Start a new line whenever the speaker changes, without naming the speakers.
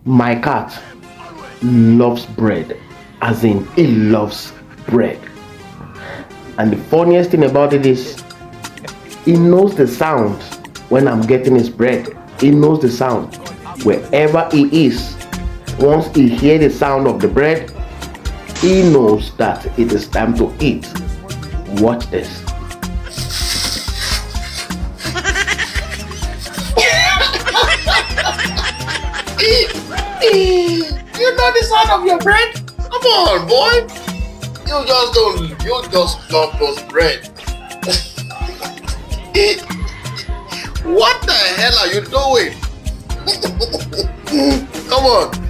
My cat loves bread, as in he loves bread. And the funniest thing about it is, he knows the sound when I'm getting his bread. He knows the sound wherever he is. Once he hears the sound of the bread, he knows that it is time to eat. Watch this.
You know the sound of your bread? Come on, boy. You just love those bread. What the hell are you doing? Come on.